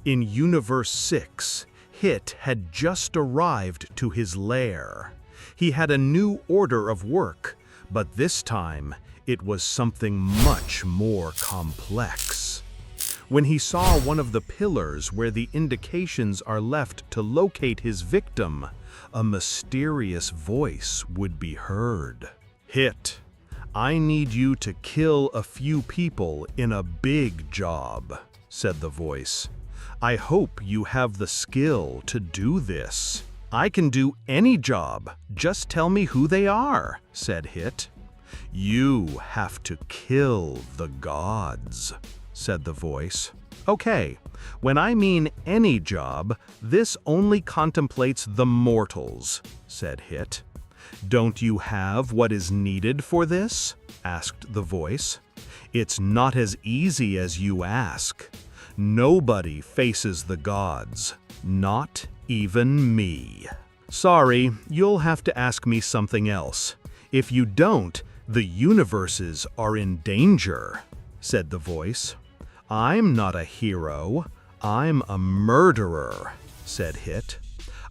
In Universe 6, Hit had just arrived to his lair. He had a new order of work, but this time it was something much more complex. When he saw one of the pillars where the indications are left to locate his victim, a mysterious voice would be heard. "Hit, I need you to kill a few people in a big job," said the voice. "I hope you have the skill to do this." "I can do any job, just tell me who they are," said Hit. "You have to kill the gods," said the voice. "Okay, when I mean any job, this only contemplates the mortals," said Hit. "Don't you have what is needed for this?" asked the voice. "It's not as easy as you ask. Nobody faces the gods, not even me." "Sorry, you'll have to ask me something else. If you don't, the universes are in danger," said the voice. "I'm not a hero, I'm a murderer," said Hit.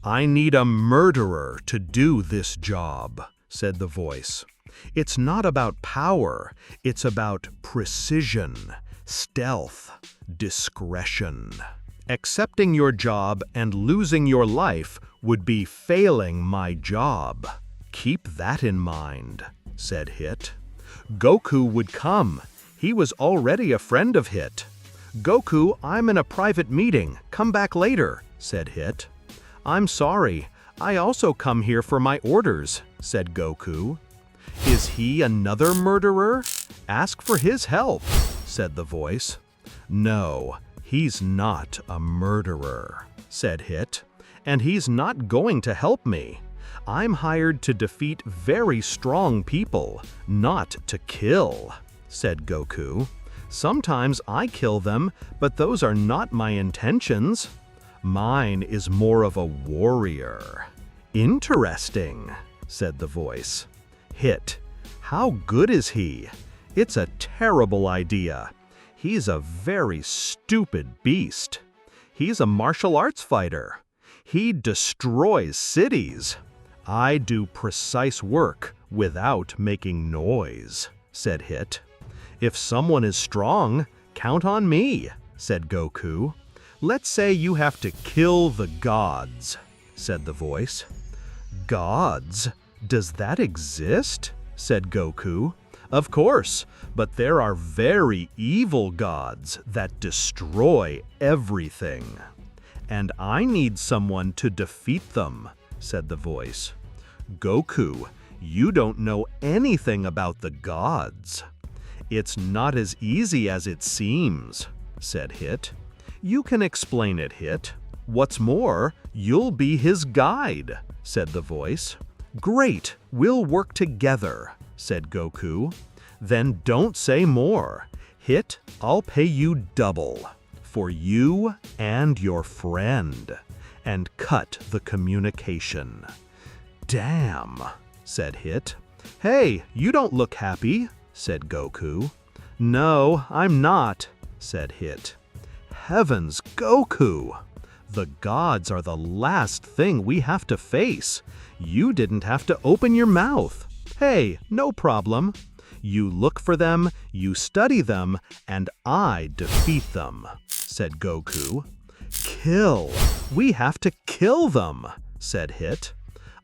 "I need a murderer to do this job," said the voice. "It's not about power, it's about precision, stealth, discretion. Accepting your job and losing your life would be failing my job. Keep that in mind," said Hit. Goku would come. He was already a friend of Hit. "Goku, I'm in a private meeting. Come back later," said Hit. "I'm sorry. I also come here for my orders," said Goku. "Is he another murderer? Ask for his help," said the voice. "No, he's not a murderer," said Hit, "and he's not going to help me. I'm hired to defeat very strong people, not to kill," said Goku. "Sometimes I kill them, but those are not my intentions. Mine is more of a warrior." "Interesting," said the voice. "Hit, how good is he? It's a terrible idea. He's a very stupid beast. He's a martial arts fighter. He destroys cities. I do precise work without making noise," said Hit. "If someone is strong, count on me," said Goku. "Let's say you have to kill the gods," said the voice. "Gods? Does that exist?" said Goku. "Of course, but there are very evil gods that destroy everything. And I need someone to defeat them," said the voice. "Goku, you don't know anything about the gods." "It's not as easy as it seems," said Hit. "You can explain it, Hit. What's more, you'll be his guide," said the voice. "Great, we'll work together," said Goku. "Then don't say more. Hit, I'll pay you double for you and your friend," and cut the communication. "Damn," said Hit. "Hey, you don't look happy," said Goku. "No, I'm not," said Hit. "Heavens, Goku! The gods are the last thing we have to face. You didn't have to open your mouth. Hey, no problem. You look for them, you study them, and I defeat them," said Goku. "Kill! We have to kill them," said Hit.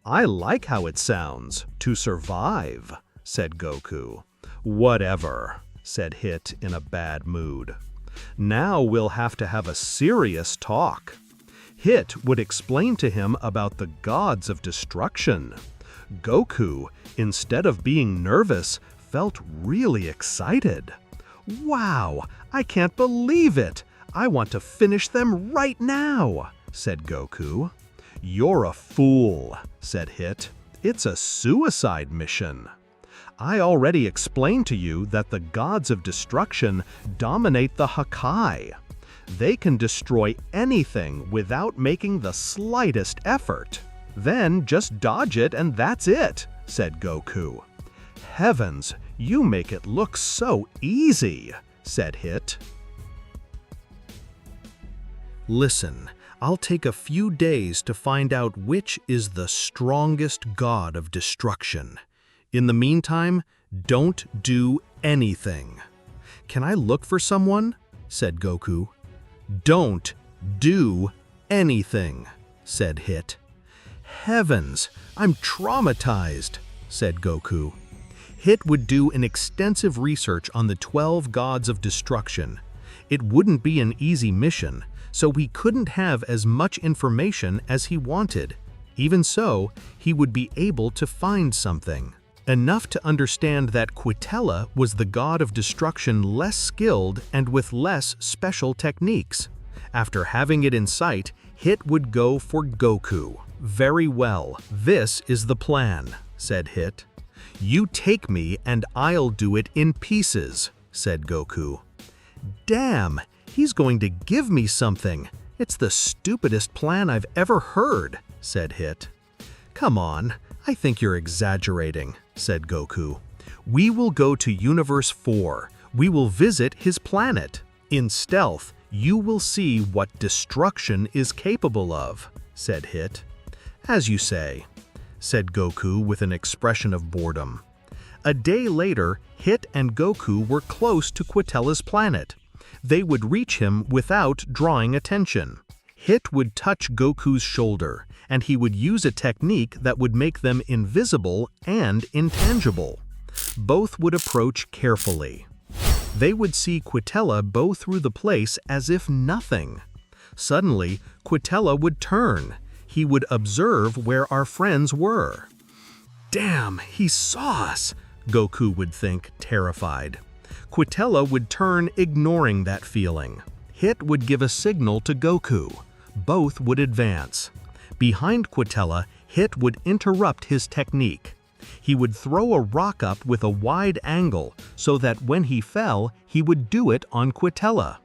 "I like how it sounds, to survive," said Goku. "Whatever," said Hit in a bad mood. "Now we'll have to have a serious talk." Hit would explain to him about the gods of destruction. Goku, instead of being nervous, felt really excited. "Wow, I can't believe it! I want to finish them right now," said Goku. "You're a fool," said Hit. "It's a suicide mission. I already explained to you that the gods of destruction dominate the Hakai. They can destroy anything without making the slightest effort. Then just dodge it and that's it," said Goku. "Heavens, you make it look so easy," said Hit. Listen, I'll take a few days to find out which is the strongest god of destruction. In the meantime, don't do anything. Can I look for someone? Said Goku. Don't do anything, said Hit. Heavens, I'm traumatized, said Goku. Hit would do an extensive research on the 12 gods of destruction. It wouldn't be an easy mission, so he couldn't have as much information as he wanted. Even so, he would be able to find something. Enough to understand that Quitella was the god of destruction less skilled and with less special techniques. After having it in sight, Hit would go for Goku. Very well, this is the plan, said Hit. You take me and I'll do it in pieces, said Goku. Damn, he's going to give me something. It's the stupidest plan I've ever heard, said Hit. Come on, I think you're exaggerating, said Goku. We will go to Universe 4. We will visit his planet. In stealth, you will see what destruction is capable of, said Hit. As you say, said Goku with an expression of boredom. A day later, Hit and Goku were close to Quitella's planet. They would reach him without drawing attention. Hit would touch Goku's shoulder, and he would use a technique that would make them invisible and intangible. Both would approach carefully. They would see Quitella bow through the place as if nothing. Suddenly, Quitella would turn. He would observe where our friends were. Damn, he saw us, Goku would think, terrified. Quitella would turn, ignoring that feeling. Hit would give a signal to Goku. Both would advance. Behind Quitella, Hit would interrupt his technique. He would throw a rock up with a wide angle so that when he fell, he would do it on Quitella.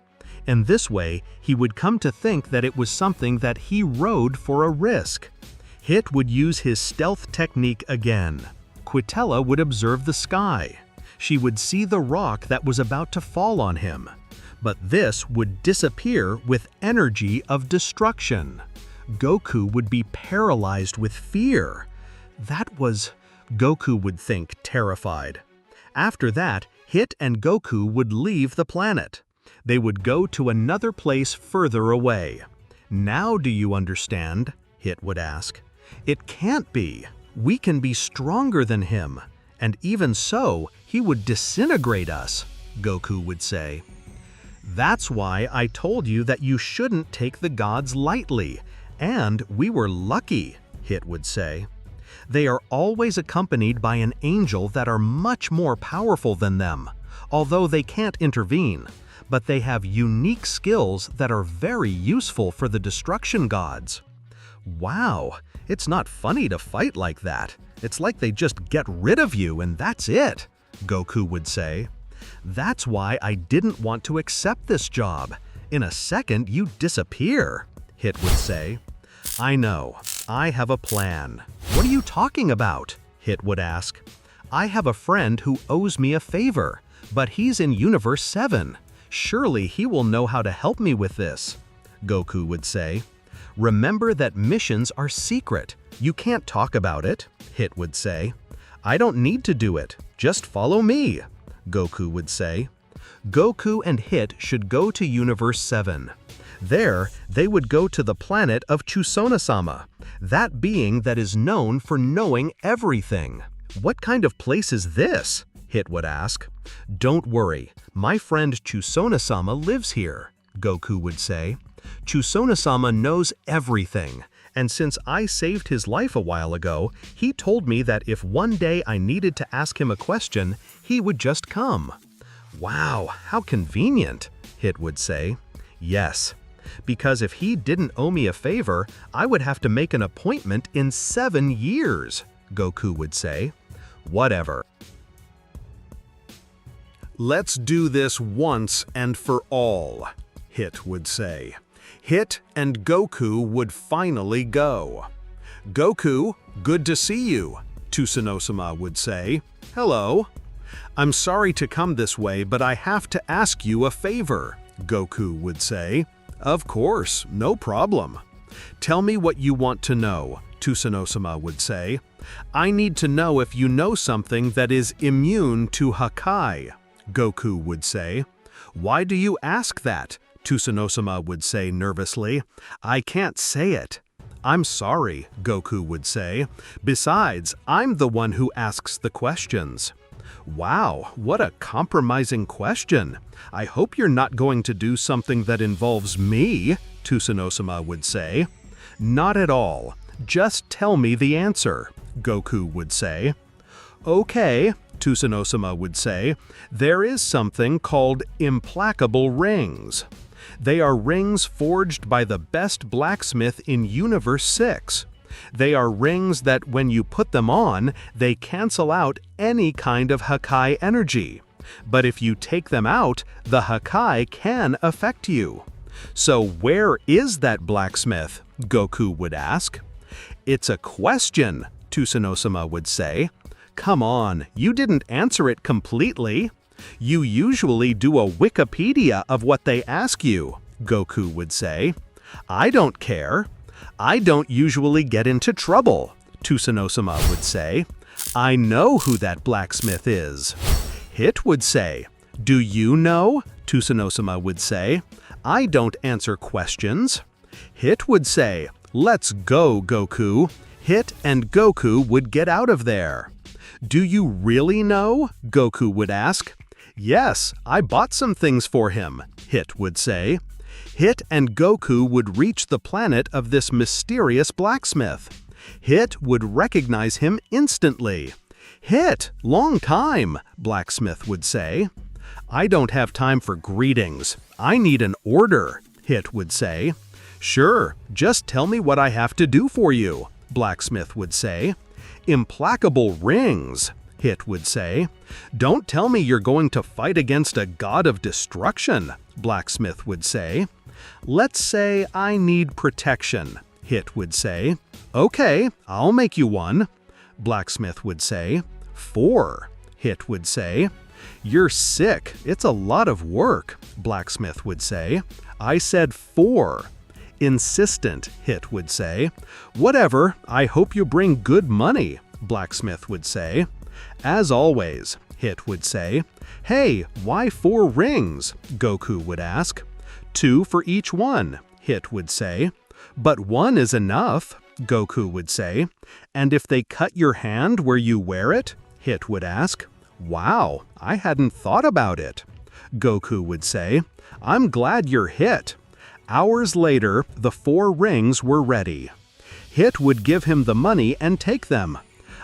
And this way, he would come to think that it was something that he rode for a risk. Hit would use his stealth technique again. Quitella would observe the sky. She would see the rock that was about to fall on him. But this would disappear with energy of destruction. Goku would be paralyzed with fear. Goku would think, terrified. After that, Hit and Goku would leave the planet. They would go to another place further away. Now do you understand? Hit would ask. It can't be. We can be stronger than him. And even so, he would disintegrate us, Goku would say. That's why I told you that you shouldn't take the gods lightly. And we were lucky, Hit would say. They are always accompanied by an angel that are much more powerful than them, although they can't intervene. But they have unique skills that are very useful for the destruction gods. Wow, it's not funny to fight like that. It's like they just get rid of you and that's it, Goku would say. That's why I didn't want to accept this job. In a second, you disappear, Hit would say. I know, I have a plan. What are you talking about? Hit would ask. I have a friend who owes me a favor, but he's in Universe 7. Surely he will know how to help me with this, Goku would say. Remember that missions are secret. You can't talk about it, Hit would say. I don't need to do it. Just follow me, Goku would say. Goku and Hit should go to Universe 7. There, they would go to the planet of Chusona-sama, that being that is known for knowing everything. What kind of place is this? Hit would ask. Don't worry, my friend Chusona-sama lives here, Goku would say. Chusona-sama knows everything, and since I saved his life a while ago, he told me that if one day I needed to ask him a question, he would just come. Wow, how convenient, Hit would say. Yes, because if he didn't owe me a favor, I would have to make an appointment in 7 years, Goku would say. Whatever. Let's do this once and for all, Hit would say. Hit and Goku would finally go. Goku, good to see you, Chusona-sama would say. Hello. I'm sorry to come this way, but I have to ask you a favor, Goku would say. Of course, no problem. Tell me what you want to know, Tsunosama would say. I need to know if you know something that is immune to Hakai, Goku would say. Why do you ask that? Tsunosama would say nervously. I can't say it. I'm sorry, Goku would say. Besides, I'm the one who asks the questions. Wow, what a compromising question. I hope you're not going to do something that involves me, Tsunosama would say. Not at all. Just tell me the answer, Goku would say. Okay, Tsunosama would say. There is something called implacable rings. They are rings forged by the best blacksmith in Universe 6. They are rings that when you put them on, they cancel out any kind of Hakai energy. But if you take them out, the Hakai can affect you. So where is that blacksmith? Goku would ask. It's a question, Tsunosama would say. Come on, you didn't answer it completely. You usually do a Wikipedia of what they ask you, Goku would say. I don't care. I don't usually get into trouble, Tsunosama would say. I know who that blacksmith is. Hit would say. Do you know? Tsunosama would say. I don't answer questions. Hit would say. Let's go, Goku. Hit and Goku would get out of there. Do you really know? Goku would ask. Yes, I bought some things for him, Hit would say. Hit and Goku would reach the planet of this mysterious blacksmith. Hit would recognize him instantly. Hit, long time, blacksmith would say. I don't have time for greetings. I need an order, Hit would say. Sure, just tell me what I have to do for you, blacksmith would say. Implacable rings, Hit would say. Don't tell me you're going to fight against a god of destruction, blacksmith would say. Let's say I need protection, Hit would say. Okay, I'll make you one, blacksmith would say. 4, Hit would say. You're sick, it's a lot of work, blacksmith would say. I said 4. Insistent, Hit would say. Whatever, I hope you bring good money, blacksmith would say. As always, Hit would say. Hey, why 4 rings? Goku would ask. 2 for each one, Hit would say. But 1 is enough, Goku would say. And if they cut your hand where you wear it? Hit would ask. Wow, I hadn't thought about it. Goku would say. I'm glad you're Hit. Hours later, the 4 rings were ready. Hit would give him the money and take them.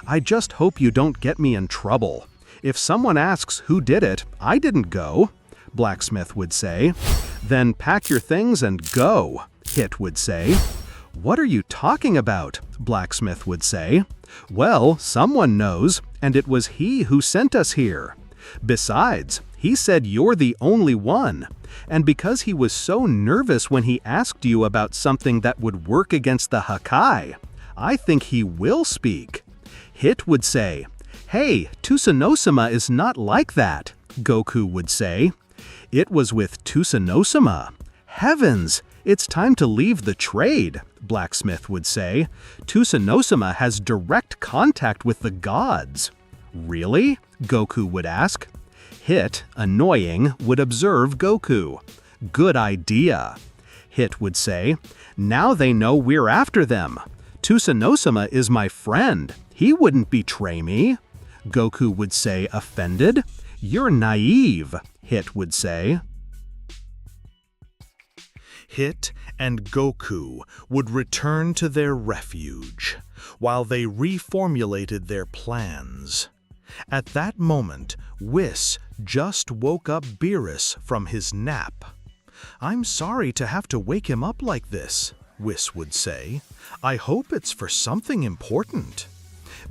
I just hope you don't get me in trouble. If someone asks who did it, I didn't go, blacksmith would say. Then pack your things and go, Hit would say. What are you talking about? Blacksmith would say. Well, someone knows, and it was he who sent us here. Besides, he said you're the only one. And because he was so nervous when he asked you about something that would work against the Hakai, I think he will speak. Hit would say, Hey, Tsunosama is not like that, Goku would say. It was with Tsunosama. Heavens, it's time to leave the trade, blacksmith would say. Tsunosama has direct contact with the gods. Really? Goku would ask. Hit, annoying, would observe Goku. Good idea. Hit would say. Now they know we're after them. Tsunosama is my friend. He wouldn't betray me. Goku would say, offended. You're naive, Hit would say. Hit and Goku would return to their refuge while they reformulated their plans. At that moment, Whis just woke up Beerus from his nap. I'm sorry to have to wake him up like this, Whis would say. I hope it's for something important.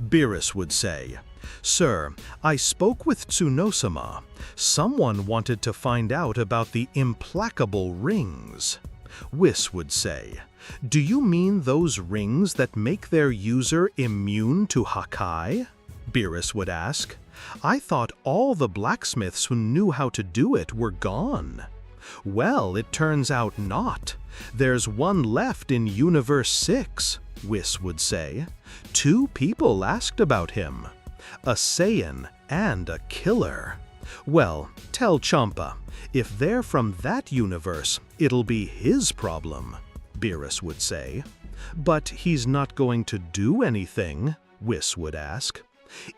Beerus would say, Sir, I spoke with Tsunosama. Someone wanted to find out about the implacable rings. Whis would say, Do you mean those rings that make their user immune to Hakai? Beerus would ask. I thought all the blacksmiths who knew how to do it were gone. Well, it turns out not. There's one left in Universe 6, Whis would say. 2 people asked about him. A Saiyan and a killer. Well, tell Champa, if they're from that universe, it'll be his problem, Beerus would say. But he's not going to do anything, Whis would ask.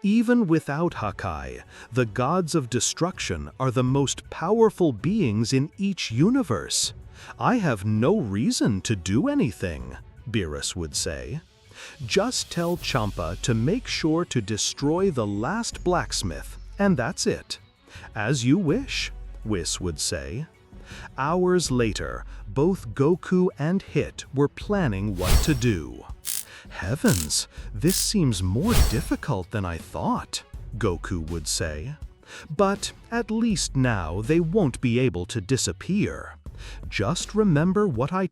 Even without Hakai, the gods of destruction are the most powerful beings in each universe. I have no reason to do anything, Beerus would say. Just tell Champa to make sure to destroy the last blacksmith, and that's it. As you wish, Whis would say. Hours later, both Goku and Hit were planning what to do. Heavens, this seems more difficult than I thought, Goku would say. But at least now they won't be able to disappear. Just remember what I